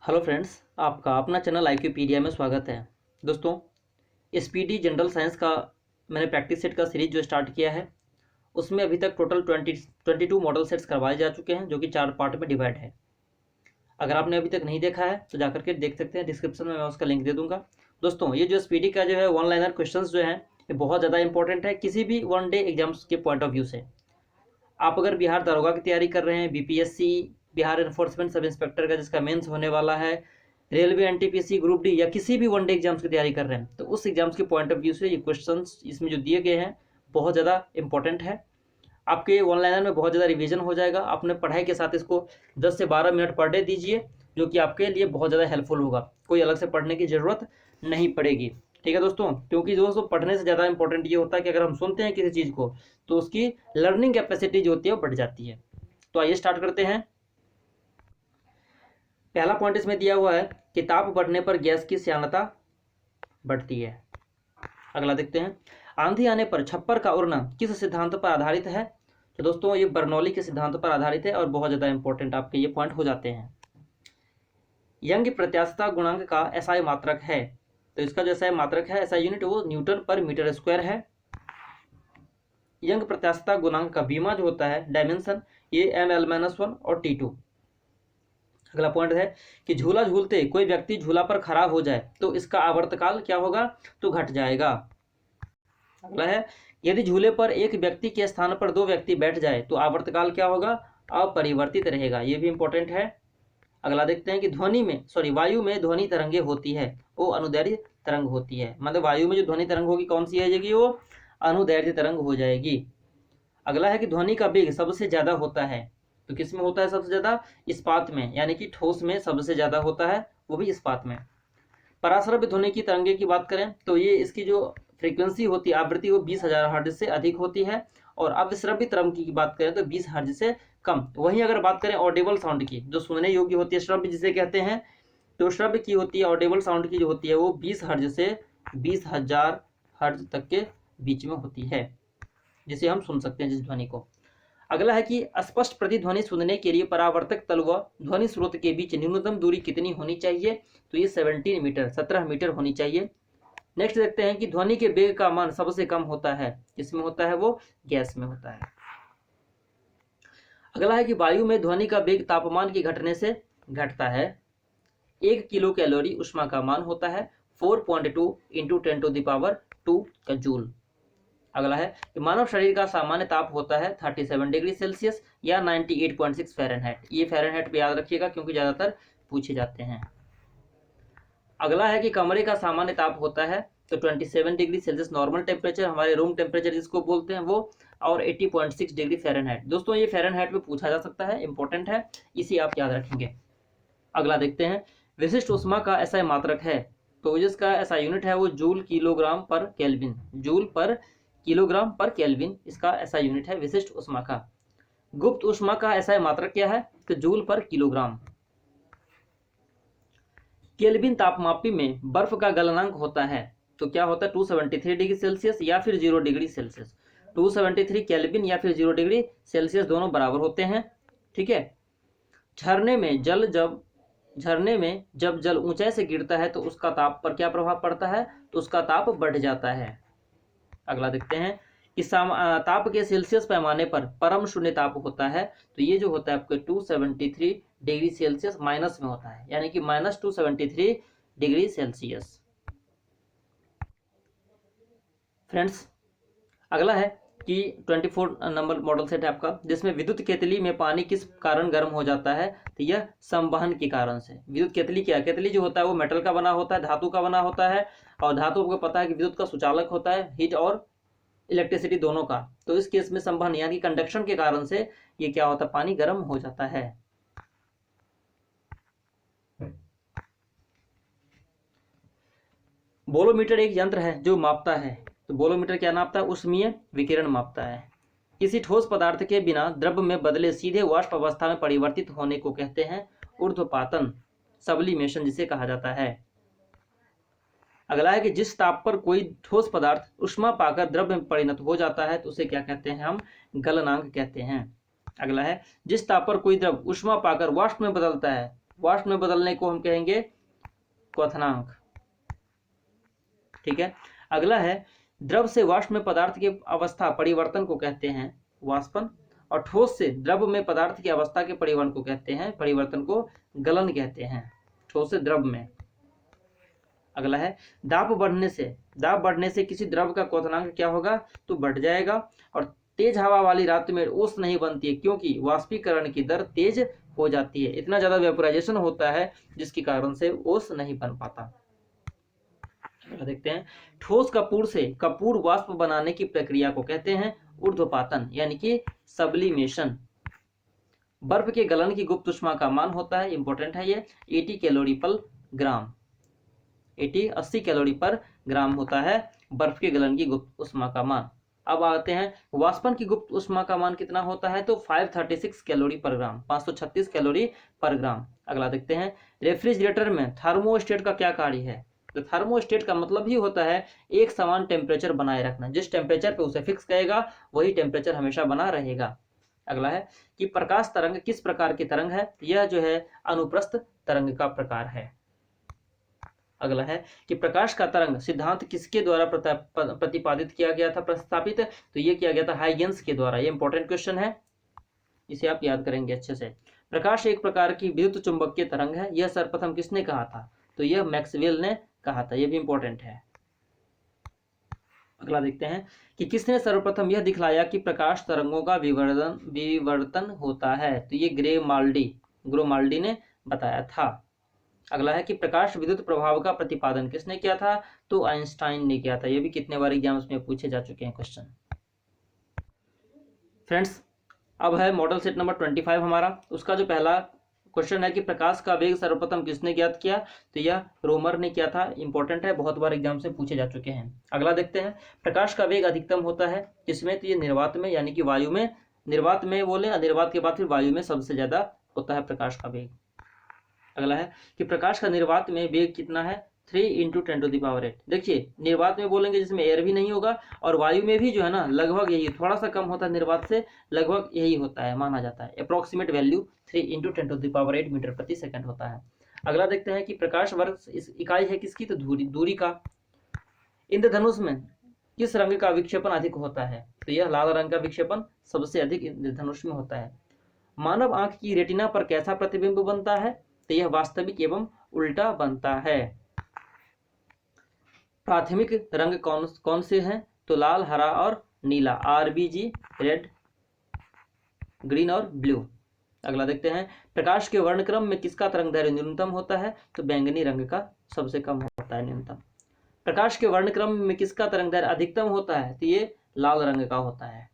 Hello friends, आपका अपना channel IQpedia में स्वागत है। दोस्तों, SPD जनरल साइंस का मैंने प्रैक्टिस सेट का सीरीज जो स्टार्ट किया है, उसमें अभी तक टोटल 22 मॉडल सेट्स करवाए जा चुके हैं, जो कि 4 पार्ट में डिवाइड है। अगर आपने अभी तक नहीं देखा है तो जाकर के देख सकते हैं, डिस्क्रिप्शन में मैं उसका लिंक दे दूंगा। दोस्तों, ये जो SPD का जो है वन लाइनर क्वेश्चन जो हैं, ये बहुत ज़्यादा इंपॉर्टेंट है किसी भी वन डे एग्जाम्स के पॉइंट ऑफ व्यू से। आप अगर बिहार दारोगा की तैयारी कर रहे हैं, BPSC Bihar enforcement sub inspector का जिसका मेंस होने वाला है, रेलवे NTPC ग्रुप डी या किसी भी वन डे एग्जाम्स की तैयारी कर रहे हैं, तो उस एग्जाम्स के पॉइंट ऑफ व्यू से ये क्वेश्चंस इसमें जो दिए गए हैं बहुत ज़्यादा इंपॉर्टेंट है। आपके वन लाइनर में बहुत ज़्यादा रिवीजन हो जाएगा। आपने पढ़ाई के साथ इसको 10 से 12 मिनट पर डे दीजिए, जो कि आपके लिए बहुत ज़्यादा हेल्पफुल होगा। कोई अलग से पढ़ने की ज़रूरत नहीं पड़ेगी। ठीक है दोस्तों, क्योंकि दोस्तों पढ़ने से ज़्यादा इंपॉर्टेंट ये होता है कि अगर हम सुनते हैं किसी चीज़ को तो उसकी लर्निंग कैपेसिटी जो होती है वो बढ़ जाती है। तो आइए स्टार्ट करते हैं। पहला पॉइंट इसमें दिया हुआ है कि ताप बढ़ने पर गैस की श्यानता बढ़ती है। अगला देखते हैं, आंधी आने पर छप्पर का उड़ना किस सिद्धांत पर आधारित है। तो दोस्तों ये बर्नौली के सिद्धांत पर आधारित है और बहुत ज़्यादा इंपॉर्टेंट आपके ये पॉइंट हो जाते हैं। यंग प्रत्यास्थता गुणांक का SI मात्रक है, तो इसका जो SI मात्रक है, SI यूनिट, वो न्यूटन पर मीटर स्क्वायर है। यंग प्रत्यास्थता गुणांक का बीमा जो होता है, डायमेंशन, ये ML-1 और T2। अगला पॉइंट है कि झूला झूलते कोई व्यक्ति झूला पर खड़ा हो जाए तो इसका आवर्तकाल क्या होगा, तो घट जाएगा। अगला है, यदि झूले पर एक व्यक्ति के स्थान पर 2 व्यक्ति बैठ जाए तो आवर्तकाल क्या होगा, अपरिवर्तित रहेगा। ये भी इंपॉर्टेंट है। अगला देखते हैं कि वायु में ध्वनि तरंगे होती है, वो अनुदैर्ध्य तरंग होती है। मतलब वायु में जो ध्वनि तरंग होगी कौन सी आ जाएगी, वो अनुदैर्ध्य तरंग हो जाएगी। अगला है कि ध्वनि का वेग सबसे ज्यादा होता है, तो किस में होता है सबसे ज्यादा, इस्पात में, यानी कि ठोस में सबसे ज्यादा होता है, वो भी इस्पात में। पराश्रव्य ध्वनि की तरंगे की बात करें तो ये इसकी जो फ्रीक्वेंसी होती है, आवृत्ति, वो 20,000 हर्ट्ज से अधिक होती है। और अविश्रव्य तरंग की बात करें तो 20 हर्ट्ज से कम। वहीं अगर बात करें ऑडिबल साउंड की, जो सुनने योग्य होती है, श्रव्य जिसे कहते हैं, तो श्रव्य की होती है, ऑडिबल साउंड की जो होती है, वो 20 हर्ट्ज से 20,000 हर्ट्ज तक के बीच में होती है, जिसे हम सुन सकते हैं जिस ध्वनि को। अगला है कि स्पष्ट प्रतिध्वनि सुनने के लिए परावर्तक तल व ध्वनि स्रोत के बीच न्यूनतम दूरी कितनी होनी चाहिए, तो ये 17 मीटर होनी चाहिए। नेक्स्ट देखते हैं कि ध्वनि के वेग का मान सबसे कम होता है, किसमें होता है, वो गैस में होता है। अगला है कि वायु में ध्वनि का वेग तापमान के घटने से घटता है। 1 किलो कैलोरी ऊष्मा का मान होता है 4.2 × 10⁻² का जूल। अगला है कि मानव शरीर का सामान्य ताप होता है 37 डिग्री सेल्सियस या 98.6 फ़ारेनहाइट। ये फ़ारेनहाइट पे याद रखिएगा क्योंकि ज़्यादातर पूछे जाते हैं। अगला है कि कमरे का सामान्य ताप होता है तो 27 डिग्री सेल्सियस नॉर्मल टेम्परेचर, हमारे रूम टेम्परेचर जिसको बोलते हैं वो, और 80.6 डिग्री फ़ारेनहाइट। दोस्तों ये फ़ारेनहाइट में पूछा जा सकता है, इंपॉर्टेंट है, इसी आप याद रखेंगे। अगला देखते हैं, विशिष्ट ऊष्मा का SI मात्रक है, तो जिसका SI यूनिट है वो जूल किलोग्राम पर केल्विन, जूल पर किलोग्राम पर केल्विन इसका SI यूनिट है विशिष्ट ऊष्मा का। गुप्त ऊष्मा का SI मात्रक क्या है, तो जूल पर किलोग्राम। केल्विन तापमापी में बर्फ का गलनांक होता है, तो क्या होता है, 273 डिग्री सेल्सियस या फिर 0 डिग्री सेल्सियस। 273 केल्विन या फिर 0 डिग्री सेल्सियस दोनों बराबर होते हैं। ठीक है। झरने में जब जल ऊंचाई से गिरता है तो उसका ताप पर क्या प्रभाव पड़ता है, तो उसका ताप बढ़ जाता है। अगला देखते हैं कि ताप के सेल्सियस पैमाने पर परम शून्य ताप होता है, तो ये जो होता है आपके 273 डिग्री सेल्सियस माइनस में होता है, यानी कि -273 डिग्री सेल्सियस। फ्रेंड्स, अगला है कि 24 नंबर मॉडल सेट है आपका, जिसमें विद्युत केतली में पानी किस कारण गर्म हो जाता है, तो यह संवहन के कारण से। विद्युत केतली क्या है, केतली जो होता है वो मेटल का बना होता है, धातु का बना होता है, और धातु को पता है कि विद्युत का सुचालक होता है, हीट और इलेक्ट्रिसिटी दोनों का। तो इस केस में संवहन यानी कंडक्शन के कारण से ये क्या होता है, पानी गर्म हो जाता है। बोलोमीटर एक यंत्र है जो मापता है, तो बोलोमीटर क्या नापता है, ऊष्मीय विकिरण मापता है। किसी ठोस पदार्थ के बिना द्रव में बदले सीधे वाष्प अवस्था में परिवर्तित होने को कहते हैं ऊर्ध्वपातन, सब्लिमेशन जिसे कहा जाता है। अगला है कि जिस ताप पर कोई ठोस पदार्थ ऊष्मा पाकर द्रव में परिणत हो जाता है तो उसे क्या कहते हैं, हम गलनांक कहते हैं। अगला है, जिस ताप पर कोई द्रव ऊष्मा पाकर वाष्प में बदलता है वाष्प में बदलने को हम कहेंगे क्वथनांक। ठीक है, अगला है द्रव से वाष्प में पदार्थ की अवस्था परिवर्तन को कहते हैं वाष्पन, और ठोस से द्रव में पदार्थ की अवस्था के परिवर्तन को गलन कहते हैं, ठोस से द्रव में। अगला है दाब बढ़ने से किसी द्रव का क्वथनांक क्या होगा, तो बढ़ जाएगा। और तेज हवा वाली रात में ओस नहीं बनती है क्योंकि वाष्पीकरण की दर तेज हो जाती है, इतना ज्यादा वेपोराइजेशन होता है जिसके कारण से ओस नहीं बन पाता। देखते हैं ठोस कपूर से कपूर वाष्प बनाने की प्रक्रिया को कहते हैं ऊर्ध्वपातन यानी कि सब्लिमेशन। बर्फ के गलन की गुप्त ऊष्मा का मान होता है, इंपॉर्टेंट है ये, 80 कैलोरी पर ग्राम, 80 कैलोरी पर ग्राम होता है बर्फ के गलन की गुप्त ऊष्मा का मान। अब आते हैं वाष्पन की गुप्त ऊष्मा का मान कितना होता है, तो 536 कैलोरी पर ग्राम, 536 कैलोरी पर ग्राम। अगला देखते हैं रेफ्रिजरेटर में थर्मोस्टेट का क्या कार्य है, तो थर्मोस्टेट का मतलब ही होता है एक समान टेम्परेचर बनाए रखना, जिस टेम्परेचर पे उसे फिक्स करेगा वही टेम्परेचर हमेशा बना रहेगा। अगला है कि प्रकाश तरंग किस प्रकार की तरंग है, यह जो है अनुप्रस्थ तरंग का प्रकार है। अगला है कि प्रकाश का तरंग सिद्धांत किसके द्वारा प्रतिपादित किया गया था, प्रस्तापित, तो ये किया गया था हाइगेंस के द्वारा। ये इंपॉर्टेंट क्वेश्चन है, इसे आप याद करेंगे अच्छे से। प्रकाश एक प्रकार की विद्युत चुंबकीय तरंग है, यह सर्वप्रथम किसने कहा था, तो यह मैक्सवेल ने कहा था, यह भी इंपॉर्टेंट है। अगला देखते हैं कि किसने सर्वप्रथम यह दिखलाया कि प्रकाश तरंगों का विवर्तन होता है, तो ये ग्रोमाल्डी ने बताया था। अगला है कि प्रकाश विद्युत प्रभाव का प्रतिपादन किसने किया था, तो आइंस्टाइन ने किया था। ये भी कितने बार एग्जाम्स में पूछे जा चुके हैं क्वेश्चन। फ्रेंड्स अब है मॉडल सेट नंबर 25 हमारा, उसका जो पहला क्वेश्चन है कि प्रकाश का वेग सर्वप्रथम किसने ज्ञात किया, तो यह रोमर ने किया था, इंपॉर्टेंट है, बहुत बार एग्जाम से पूछे जा चुके हैं। अगला देखते हैं प्रकाश का वेग अधिकतम होता है किसमें, तो ये निर्वात में यानी कि वायु में, निर्वात में बोले, निर्वात के बाद फिर वायु में सबसे ज्यादा होता है प्रकाश का वेग। अगला है कि प्रकाश का निर्वात में वेग कितना है, 3 × 10⁸। देखिए निर्वात में बोलेंगे जिसमें एयर भी नहीं होगा, और वायु में भी जो है ना लगभग यही, थोड़ा सा कम होता है निर्वात से, लगभग यही होता है, माना जाता है। अप्रोक्सीमेट वैल्यू 3 × 10⁸ मीटर प्रति सेकंड होता है। अगला देखते हैं कि प्रकाश वर्ष इस इकाई है किसकी, तो दूरी का। इंद्रधनुष में किस रंग का विक्षेपण अधिक होता है, तो यह लाल रंग का विक्षेपण सबसे अधिक इंद्रधनुष में होता है। मानव आंख की रेटिना पर कैसा प्रतिबिंब बनता है, तो यह वास्तविक एवं उल्टा बनता है। प्राथमिक रंग कौन से हैं, तो लाल, हरा और नीला, RBG, रेड, ग्रीन और ब्लू। अगला देखते हैं प्रकाश के वर्णक्रम में किसका तरंगदैर्घ्य न्यूनतम होता है, तो बैंगनी रंग का सबसे कम होता है न्यूनतम। प्रकाश के वर्णक्रम में किसका तरंगदैर्घ्य अधिकतम होता है, तो ये लाल रंग का होता है।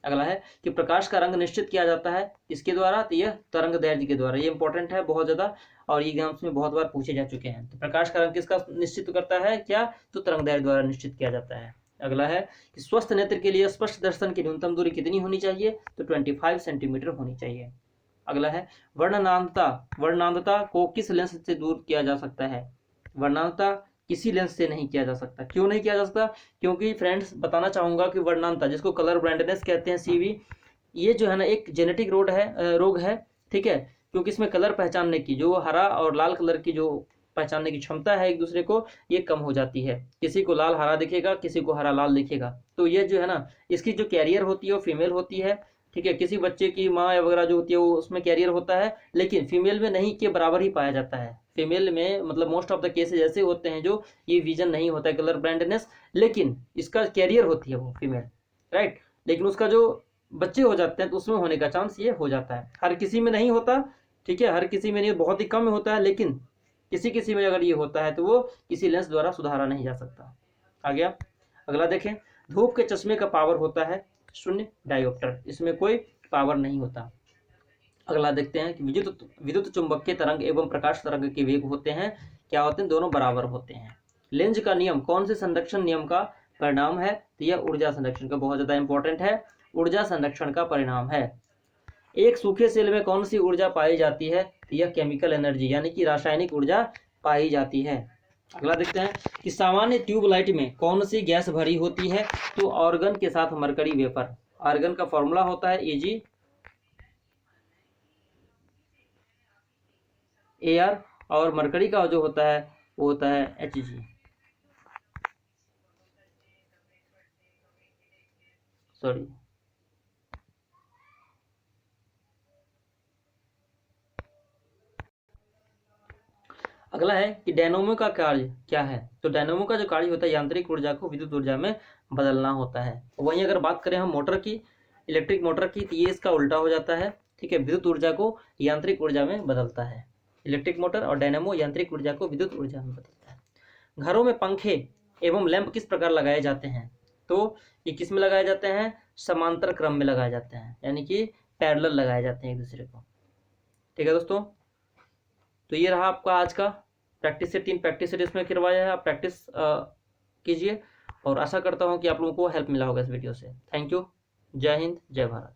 अगला है कि प्रकाश का रंग निश्चित किया जाता है इसके द्वारा, तो यह तरंगदैर्घ्य के द्वारा। ये इंपॉर्टेंट है बहुत ज्यादा, और एग्जाम्स में बहुत बार पूछे जा चुके हैं। तो प्रकाश का रंग किसका निश्चित करता है क्या, तो तरंगदैर्घ्य द्वारा निश्चित किया जाता है। अगला है कि स्वस्थ नेत्र के लिए स्पष्ट दर्शन की न्यूनतम दूरी कितनी होनी चाहिए, तो 25 सेंटीमीटर होनी चाहिए। अगला है वर्णांधता को किस लेंस से दूर किया जा सकता है, वर्णांधता किसी लेंस से नहीं किया जा सकता। क्यों नहीं किया जा सकता, क्योंकि फ्रेंड्स बताना चाहूंगा कि वर्णांधता जिसको कलर ब्लाइंडनेस कहते हैं, CV, ये जो है ना एक जेनेटिक रोग है, ठीक है, क्योंकि इसमें कलर पहचानने की, जो हरा और लाल कलर की जो पहचानने की क्षमता है एक दूसरे को, ये कम हो जाती है। किसी को लाल हरा दिखेगा, किसी को हरा लाल दिखेगा, तो ये जो है ना इसकी जो कैरियर होती है वो फीमेल होती है, ठीक है। किसी बच्चे की माँ वगैरह जो होती है वो उसमें कैरियर होता है, लेकिन फीमेल में नहीं के बराबर ही पाया जाता है। फीमेल में मतलब मोस्ट ऑफ द केसेज ऐसे होते हैं जो ये विजन नहीं होता है, कलर ब्लाइंडनेस, लेकिन इसका कैरियर होती है वो फीमेल, राइट, लेकिन उसका जो बच्चे हो जाते हैं तो उसमें होने का चांस ये हो जाता है। हर किसी में नहीं होता, ठीक है, हर किसी में नहीं, बहुत ही कम में होता है, लेकिन किसी में अगर ये होता है तो वो किसी लेंस द्वारा सुधारा नहीं जा सकता। आ गया। अगला देखें धूप के चश्मे का पावर होता है 0 डायोप्टर, इसमें कोई पावर नहीं होता। अगला देखते हैं कि विद्युत चुंबकीय तरंग एवं प्रकाश तरंग के वेग होते हैं क्या होते हैं, दोनों बराबर होते हैं। लेंज का नियम कौन से संरक्षण नियम का परिणाम है, तो यह ऊर्जा संरक्षण का, बहुत ज्यादा इंपॉर्टेंट है, ऊर्जा संरक्षण का परिणाम है। एक सूखे सेल में कौन सी ऊर्जा पाई जाती है, तो यह केमिकल एनर्जी यानी कि रासायनिक ऊर्जा पाई जाती है। अगला देखते हैं कि सामान्य ट्यूबलाइट में कौन सी गैस भरी होती है, तो ऑर्गन के साथ मरकरी वेपर। आर्गन का फॉर्मूला होता है Ag Ar, और मरकरी का जो होता है वो होता है Hg। सॉरी, अगला है कि डायनोमो का कार्य क्या है। तो डायनोमो का जो कार्य होता है यांत्रिक ऊर्जा को विद्युत ऊर्जा में बदलना होता है। वहीं अगर बात करें हम मोटर की, इलेक्ट्रिक मोटर की, तो ये इसका उल्टा हो जाता है। ठीक है, विद्युत ऊर्जा को यांत्रिक ऊर्जा में बदलता है। इलेक्ट्रिक मोटर और डायनेमो यांत्रिक ऊर्जा को विद्युत ऊर्जा में बदलता है। घरों में पंखे एवं लैंप किस प्रकार लगाए जाते हैं। तो ये किस में लगाए जाते हैं, समांतर क्रम में लगाए जाते हैं, यानी कि पैरेलल लगाए जाते हैं एक दूसरे को। ठीक है दोस्तों, तो ये रहा आपका आज का प्रैक्टिस सेट। 3 प्रैक्टिस सेट इसमें करवाया है, आप प्रैक्टिस कीजिए और आशा करता हूँ कि आप लोगों को हेल्प मिला होगा इस वीडियो से। Thank you. जय हिंद, जय भारत।